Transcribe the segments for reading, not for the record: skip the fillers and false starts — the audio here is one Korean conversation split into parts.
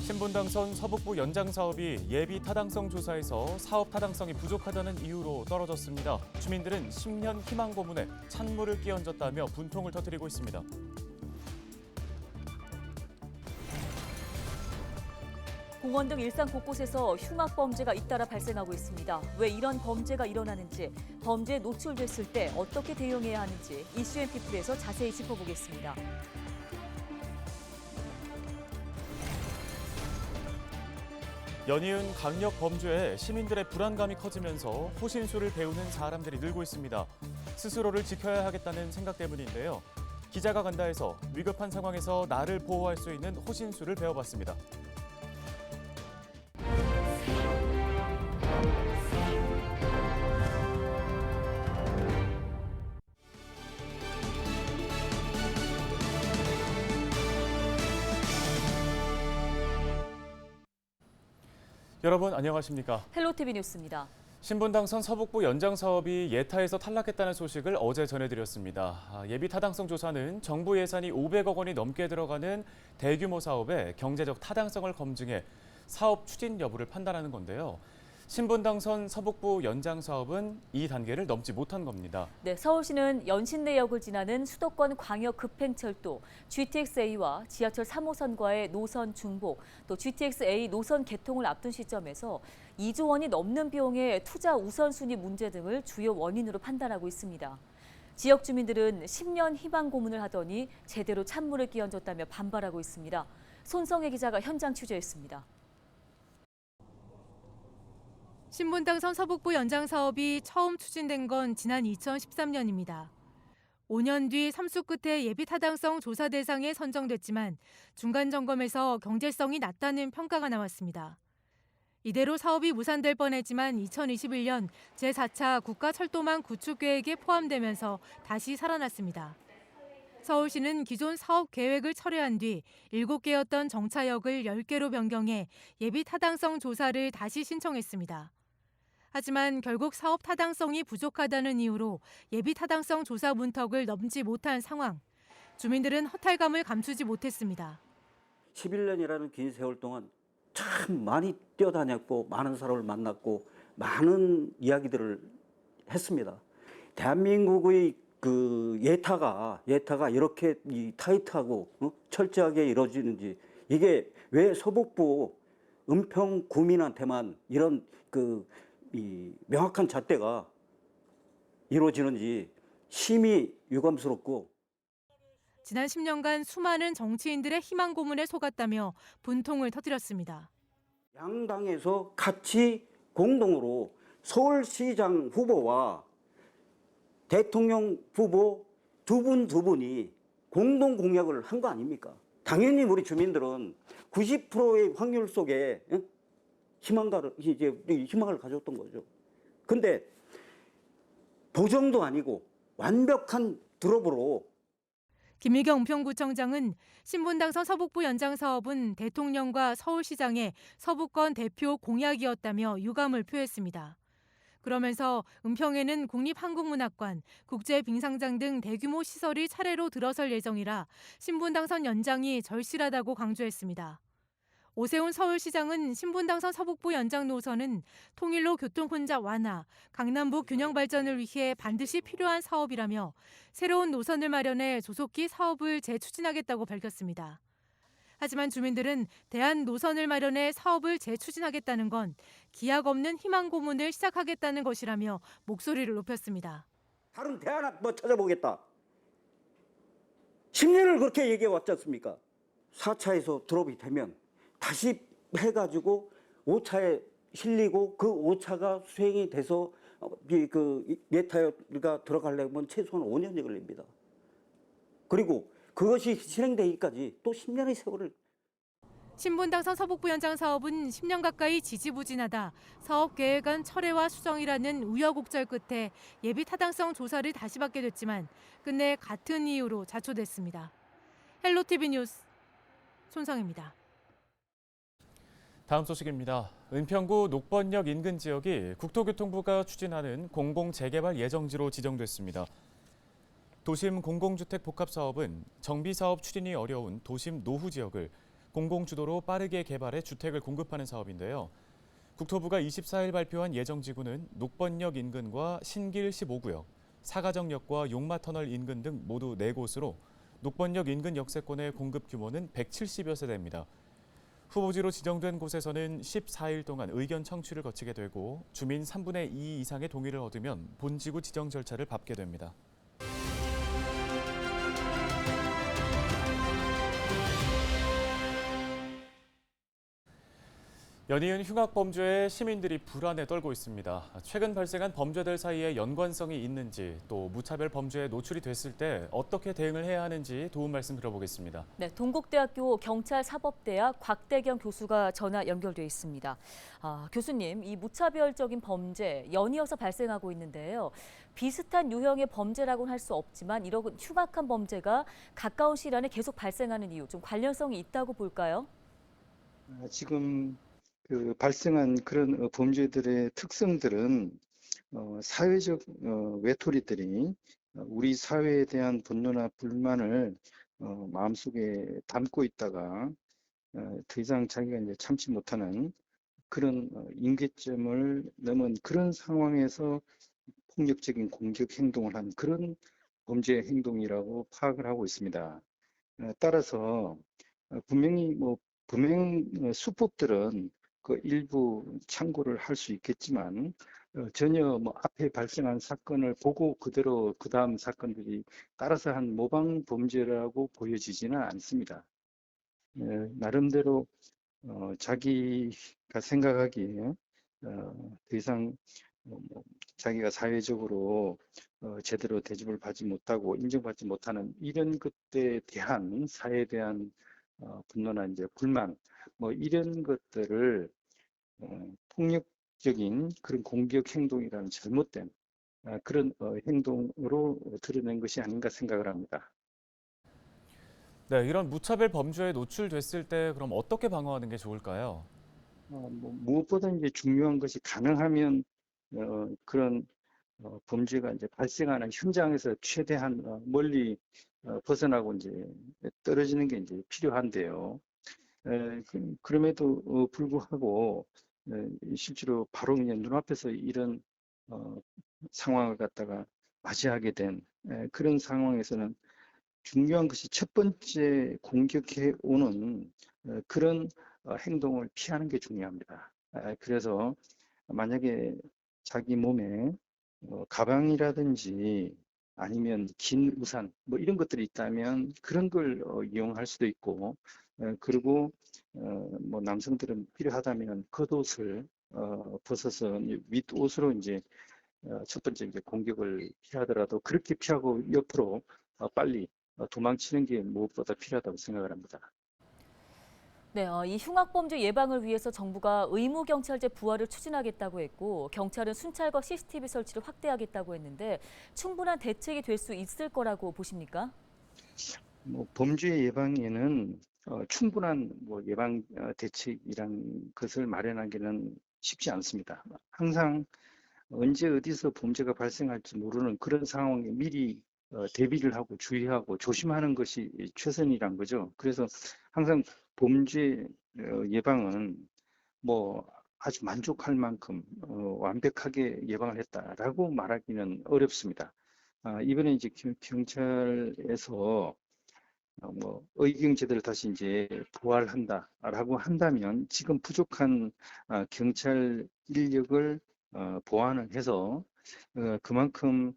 신분당선 서북부 연장 사업이 예비 타당성 조사에서 사업 타당성이 부족하다는 이유로 떨어졌습니다. 주민들은 10년 희망 고문에 찬물을 끼얹었다며 분통을 터뜨리고 있습니다. 공원 등 일상 곳곳에서 흉악 범죄가 잇따라 발생하고 있습니다. 왜 이런 범죄가 일어나는지, 범죄에 노출됐을 때 어떻게 대응해야 하는지 이슈앤피플에서 자세히 짚어보겠습니다. 연이은 강력 범죄에 시민들의 불안감이 커지면서 호신술을 배우는 사람들이 늘고 있습니다. 스스로를 지켜야 하겠다는 생각 때문인데요. 기자가 간다에서 위급한 상황에서 나를 보호할 수 있는 호신술을 배워봤습니다. 여러분 안녕하십니까? 헬로티비 뉴스입니다. 신분당선 서북부 연장 사업이 예타에서 탈락했다는 소식을 어제 전해드렸습니다. 예비 타당성 조사는 정부 예산이 500억 원이 넘게 들어가는 대규모 사업의 경제적 타당성을 검증해 사업 추진 여부를 판단하는 건데요. 신분당선 서북부 연장 사업은 이 단계를 넘지 못한 겁니다. 네, 서울시는 연신내역을 지나는 수도권 광역 급행철도 GTX-A와 지하철 3호선과의 노선 중복, 또 GTX-A 노선 개통을 앞둔 시점에서 2조 원이 넘는 비용의 투자 우선순위 문제 등을 주요 원인으로 판단하고 있습니다. 지역 주민들은 10년 희망 고문을 하더니 제대로 찬물을 끼얹었다며 반발하고 있습니다. 손성혜 기자가 현장 취재했습니다. 신분당선 서북부 연장 사업이 처음 추진된 건 지난 2013년입니다. 5년 뒤 삼수 끝에 예비 타당성 조사 대상에 선정됐지만 중간 점검에서 경제성이 낮다는 평가가 나왔습니다. 이대로 사업이 무산될 뻔했지만 2021년 제4차 국가철도망 구축 계획에 포함되면서 다시 살아났습니다. 서울시는 기존 사업 계획을 철회한 뒤 7개였던 정차역을 10개로 변경해 예비 타당성 조사를 다시 신청했습니다. 하지만 결국 사업 타당성이 부족하다는 이유로 예비 타당성 조사 문턱을 넘지 못한 상황. 주민들은 허탈감을 감추지 못했습니다. 11년이라는 긴 세월 동안 참 많이 뛰어다녔고 많은 사람을 만났고 많은 이야기들을 했습니다. 대한민국의 그 예타가 이렇게 타이트하고 철저하게 이루어지는지, 이게 왜 서북부 은평 구민한테만 이런 명확한 잣대가 이루어지는지 심히 유감스럽고, 지난 10년간 수많은 정치인들의 희망 고문에 속았다며 분통을 터뜨렸습니다. 양당에서 같이 공동으로 서울시장 후보와 대통령 후보 두 분이 공동 공약을 한 거 아닙니까? 당연히 우리 주민들은 90%의 확률 속에 희망을 가졌던 거죠. 근데 보정도 아니고 완벽한 드롭으로. 김미경 은평구청장은 신분당선 서북부 연장 사업은 대통령과 서울시장의 서부권 대표 공약이었다며 유감을 표했습니다. 그러면서 은평에는 국립한국문학관, 국제빙상장 등 대규모 시설이 차례로 들어설 예정이라 신분당선 연장이 절실하다고 강조했습니다. 오세훈 서울시장은 신분당선 서북부 연장 노선은 통일로 교통 혼잡 완화, 강남북 균형 발전을 위해 반드시 필요한 사업이라며 새로운 노선을 마련해 조속히 사업을 재추진하겠다고 밝혔습니다. 하지만 주민들은 대안 노선을 마련해 사업을 재추진하겠다는 건 기약 없는 희망 고문을 시작하겠다는 것이라며 목소리를 높였습니다. 다른 대안 한번 찾아보겠다. 10년을 그렇게 얘기해 왔지 않습니까? 4차에서 드롭이 되면 다시 해가지고 5차에 실리고 그 5차가 수행이 돼서 예타가 들어가려면 최소한 5년이 걸립니다. 그리고 그것이 실행되기까지 또 10년의 세월을. 신분당선 서북부 연장 사업은 10년 가까이 지지부진하다 사업 계획안 철회와 수정이라는 우여곡절 끝에 예비 타당성 조사를 다시 받게 됐지만 끝내 같은 이유로 자초됐습니다. 헬로티비 뉴스 손성입니다. 다음 소식입니다. 은평구 녹번역 인근 지역이 국토교통부가 추진하는 공공재개발 예정지로 지정됐습니다. 도심 공공주택 복합사업은 정비사업 추진이 어려운 도심 노후 지역을 공공주도로 빠르게 개발해 주택을 공급하는 사업인데요. 국토부가 24일 발표한 예정지구는 녹번역 인근과 신길 15구역, 사가정역과 용마터널 인근 등 모두 4곳으로 녹번역 인근 역세권의 공급 규모는 170여 세대입니다. 후보지로 지정된 곳에서는 14일 동안 의견 청취를 거치게 되고 주민 3분의 2 이상의 동의를 얻으면 본지구 지정 절차를 밟게 됩니다. 연이은 흉악 범죄에 시민들이 불안에 떨고 있습니다. 최근 발생한 범죄들 사이에 연관성이 있는지 또 무차별 범죄에 노출이 됐을 때 어떻게 대응을 해야 하는지 도움 말씀 들어보겠습니다. 네, 동국대학교 경찰사법대학 곽대경 교수가 전화 연결돼 있습니다. 교수님, 이 무차별적인 범죄 연이어서 발생하고 있는데요. 비슷한 유형의 범죄라고는 할 수 없지만 이런 흉악한 범죄가 가까운 시일 안에 계속 발생하는 이유, 좀 관련성이 있다고 볼까요? 지금 발생한 그런 범죄들의 특성들은 사회적 외톨이들이 우리 사회에 대한 분노나 불만을 마음속에 담고 있다가 더 이상 자기가 이제 참지 못하는 그런 임계점을 넘은 그런 상황에서 폭력적인 공격 행동을 한 그런 범죄 행동이라고 파악을 하고 있습니다. 따라서 분명히 범행 수법들은 그 일부 참고를 할 수 있겠지만 전혀 앞에 발생한 사건을 보고 그대로 그 다음 사건들이 따라서 한 모방 범죄라고 보여지지는 않습니다. 나름대로 자기가 생각하기에 더 이상 자기가 사회적으로 제대로 대접을 받지 못하고 인정받지 못하는 이런 것에 대한 사회에 대한 분노나 이제 불만 이런 것들을 폭력적인 그런 공격 행동이라는 잘못된 그런 행동으로 드러낸 것이 아닌가 생각을 합니다. 네, 이런 무차별 범죄에 노출됐을 때 그럼 어떻게 방어하는 게 좋을까요? 무엇보다 이제 중요한 것이 가능하면 그런 범죄가 이제 발생하는 현장에서 최대한 멀리 벗어나고 이제 떨어지는 게 이제 필요한데요. 그럼에도 불구하고 실제로 바로 그냥 눈앞에서 이런 상황을 갖다가 맞이하게 된 그런 상황에서는 중요한 것이 첫 번째 공격해 오는 그런 행동을 피하는 게 중요합니다. 그래서 만약에 자기 몸에 가방이라든지 아니면 긴 우산 이런 것들이 있다면 그런 걸 이용할 수도 있고 그리고 남성들은 필요하다면 겉옷을 벗어서 윗옷으로 이제 첫 번째 이제 공격을 피하더라도 그렇게 피하고 옆으로 빨리 도망치는 게 무엇보다 필요하다고 생각을 합니다. 네, 이 흉악범죄 예방을 위해서 정부가 의무경찰제 부활을 추진하겠다고 했고 경찰은 순찰과 CCTV 설치를 확대하겠다고 했는데 충분한 대책이 될 수 있을 거라고 보십니까? 범죄 예방에는 충분한 예방 대책이란 것을 마련하기는 쉽지 않습니다. 항상 언제 어디서 범죄가 발생할지 모르는 그런 상황에 미리 대비를 하고 주의하고 조심하는 것이 최선이란 거죠. 그래서 항상 범죄 예방은 아주 만족할 만큼 완벽하게 예방을 했다라고 말하기는 어렵습니다. 이번에 이제 경찰에서 의경제도를 다시 이제 부활한다라고 한다면 지금 부족한 경찰 인력을 보완을 해서 그만큼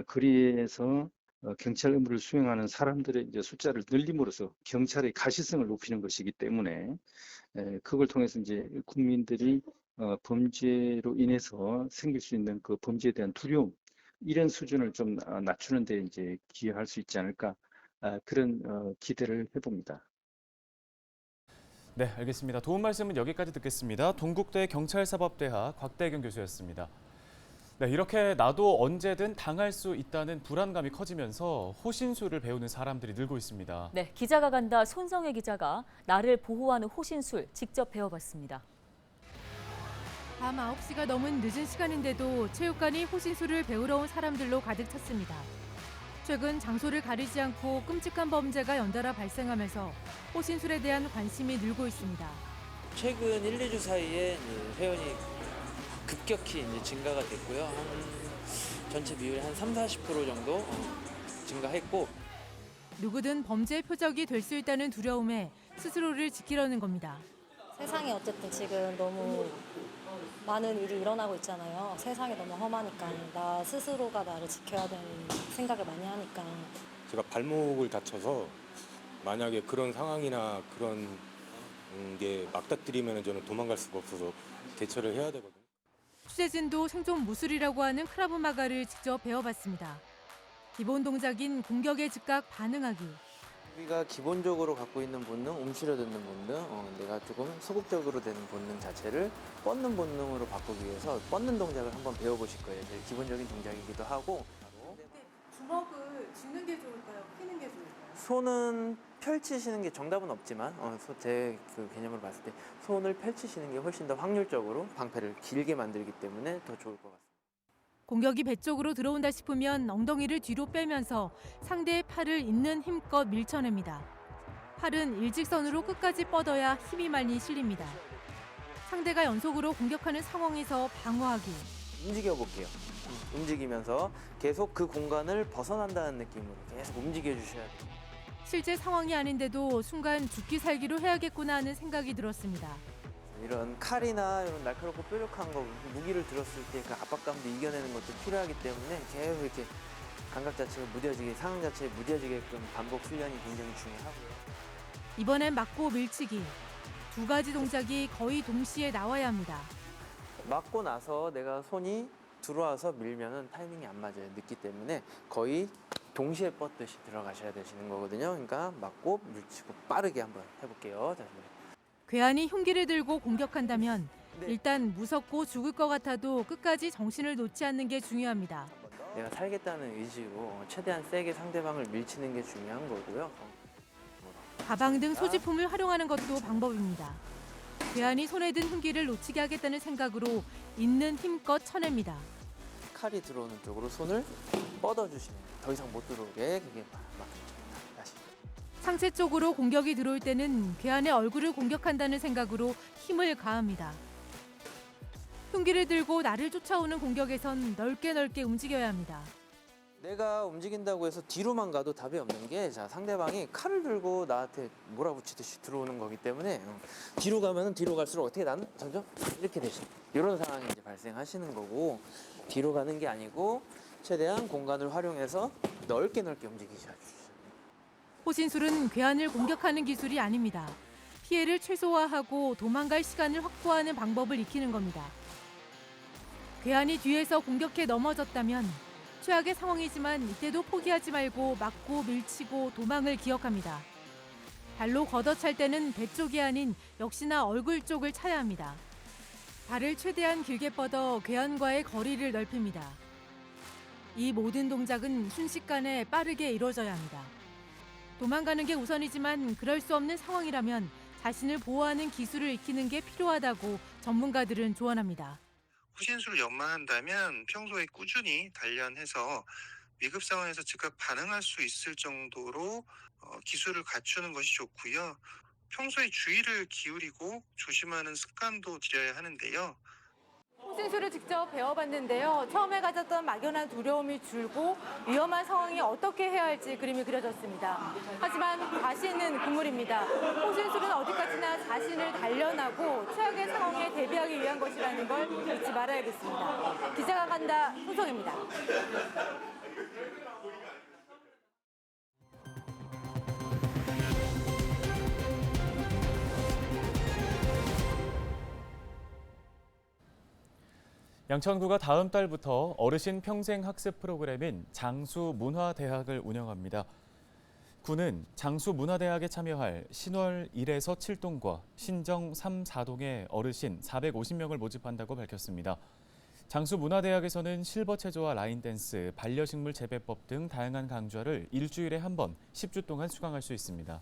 거리에서 경찰 의무를 수행하는 사람들의 이제 숫자를 늘림으로써 경찰의 가시성을 높이는 것이기 때문에 그걸 통해서 이제 국민들이 범죄로 인해서 생길 수 있는 그 범죄에 대한 두려움 이런 수준을 좀 낮추는 데 이제 기여할 수 있지 않을까 그런 기대를 해봅니다. 네, 알겠습니다. 도움 말씀은 여기까지 듣겠습니다. 동국대 경찰사법대학 곽대경 교수였습니다. 네, 이렇게 나도 언제든 당할 수 있다는 불안감이 커지면서 호신술을 배우는 사람들이 늘고 있습니다. 네, 기자가 간다 손성혜 기자가 나를 보호하는 호신술 직접 배워봤습니다. 밤 9시가 넘은 늦은 시간인데도 체육관이 호신술을 배우러 온 사람들로 가득 찼습니다. 최근 장소를 가리지 않고 끔찍한 범죄가 연달아 발생하면서 호신술에 대한 관심이 늘고 있습니다. 최근 1, 2주 사이에 이제 회원이 급격히 이제 증가가 됐고요. 전체 비율이 한 30-40% 정도 증가했고, 누구든 범죄의 표적이 될 수 있다는 두려움에 스스로를 지키려는 겁니다. 세상에 어쨌든 지금 너무 많은 일이 일어나고 있잖아요. 세상이 너무 험하니까 나 스스로가 나를 지켜야 되는 생각을 많이 하니까. 제가 발목을 다쳐서 만약에 그런 상황이나 그런 게 맞닥뜨리면 저는 도망갈 수가 없어서 대처를 해야 되거든요. 취재진도 생존 무술이라고 하는 크라브마가를 직접 배워봤습니다. 기본 동작인 공격에 즉각 반응하기. 우리가 기본적으로 갖고 있는 본능, 움츠려드는 본능, 내가 조금 소극적으로 되는 본능 자체를 뻗는 본능으로 바꾸기 위해서 뻗는 동작을 한번 배워보실 거예요. 제일 기본적인 동작이기도 하고. 주먹을 쥐는 게 좋을까요? 피는 게 좋을까요? 손은 펼치시는 게 정답은 없지만 제 그 개념으로 봤을 때 손을 펼치시는 게 훨씬 더 확률적으로 방패를 길게 만들기 때문에 더 좋을 것 같습니다. 공격이 배 쪽으로 들어온다 싶으면 엉덩이를 뒤로 빼면서 상대의 팔을 있는 힘껏 밀쳐냅니다. 팔은 일직선으로 끝까지 뻗어야 힘이 많이 실립니다. 상대가 연속으로 공격하는 상황에서 방어하기. 움직여 볼게요. 움직이면서 계속 그 공간을 벗어난다는 느낌으로 계속 움직여 주셔야 돼요. 실제 상황이 아닌데도 순간 죽기 살기로 해야겠구나 하는 생각이 들었습니다. 이런 칼이나 이런 날카롭고 뾰족한 거 무기를 들었을 때 그 압박감도 이겨내는 것도 필요하기 때문에 계속 이렇게 감각 자체가 무뎌지게, 상황 자체에 무뎌지게끔 반복 훈련이 굉장히 중요하고요. 이번엔 맞고 밀치기. 두 가지 동작이 거의 동시에 나와야 합니다. 맞고 나서 내가 손이 들어와서 밀면은 타이밍이 안 맞아요. 늦기 때문에 거의 동시에 뻗듯이 들어가셔야 되시는 거거든요. 그러니까 맞고 밀치고 빠르게 한번 해볼게요. 자, 괴한이 흉기를 들고 공격한다면 네. 일단 무섭고 죽을 것 같아도 끝까지 정신을 놓지 않는 게 중요합니다. 내가 살겠다는 의지로 최대한 세게 상대방을 밀치는 게 중요한 거고요. 가방 등 소지품을 활용하는 것도 방법입니다. 괴한이 손에 든 흉기를 놓치게 하겠다는 생각으로 있는 힘껏 쳐냅니다. 칼이 들어오는 쪽으로 손을 뻗어주시면 돼요. 더 이상 못 들어오게 그게 막힙니다. 다시. 상체 쪽으로 공격이 들어올 때는 괴한의 얼굴을 공격한다는 생각으로 힘을 가합니다. 흉기를 들고 나를 쫓아오는 공격에선 넓게 움직여야 합니다. 내가 움직인다고 해서 뒤로만 가도 답이 없는 게 상대방이 칼을 들고 나한테 몰아붙이듯이 들어오는 거기 때문에 뒤로 가면은 뒤로 갈수록 어떻게 나는 점점 이렇게 되시는 이런 상황이 이제 발생하시는 거고 뒤로 가는 게 아니고 최대한 공간을 활용해서 넓게 움직이셔야 돼요. 호신술은 괴한을 공격하는 기술이 아닙니다. 피해를 최소화하고 도망갈 시간을 확보하는 방법을 익히는 겁니다. 괴한이 뒤에서 공격해 넘어졌다면 최악의 상황이지만 이때도 포기하지 말고 맞고 밀치고 도망을 기억합니다. 발로 걷어찰 때는 배 쪽이 아닌 역시나 얼굴 쪽을 차야 합니다. 발을 최대한 길게 뻗어 괴한과의 거리를 넓힙니다. 이 모든 동작은 순식간에 빠르게 이루어져야 합니다. 도망가는 게 우선이지만 그럴 수 없는 상황이라면 자신을 보호하는 기술을 익히는 게 필요하다고 전문가들은 조언합니다. 호신술을 연마한다면 평소에 꾸준히 단련해서 위급 상황에서 즉각 반응할 수 있을 정도로 기술을 갖추는 것이 좋고요. 평소에 주의를 기울이고 조심하는 습관도 들여야 하는데요. 호신술을 직접 배워봤는데요. 처음에 가졌던 막연한 두려움이 줄고 위험한 상황이 어떻게 해야 할지 그림이 그려졌습니다. 하지만 다시 있는 국물입니다. 호신술은 어디까지나 자신을 단련하고 최악의 상황에 대비하기 위한 것이라는 걸 잊지 말아야겠습니다. 기자가 간다, 소성입니다. 양천구가 다음 달부터 어르신 평생 학습 프로그램인 장수문화대학을 운영합니다. 구는 장수문화대학에 참여할 신월 1에서 7동과 신정 3, 4동의 어르신 450명을 모집한다고 밝혔습니다. 장수문화대학에서는 실버 체조와 라인 댄스, 반려식물 재배법 등 다양한 강좌를 일주일에 한 번 10주 동안 수강할 수 있습니다.